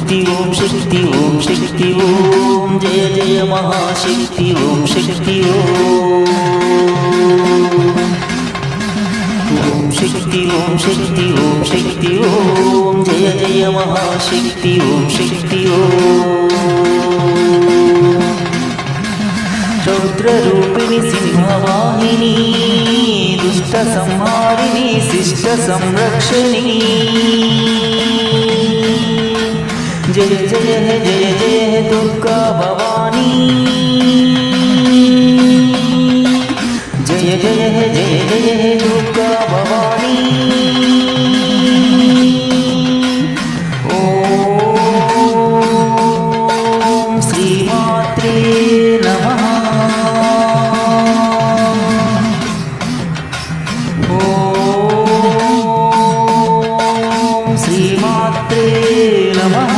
शक्ति ओम शक्ति ओम शक्ति ओम जय जय महाशक्ति ओम शक्ति ओम शक्ति ओम शक्ति ओम शक्ति ओम जय जय महाशक्ति ओम शक्ति रौद्ररूपिणी सिंहवाहिनी दुष्ट संहारिणी शिष्ट संरक्षणी जय जय जय जय दुर्गा भवानी जय जय जय जय दुर्गा भवानी ओम श्रीमात्रे नमः ओम श्रीमात्रे नमः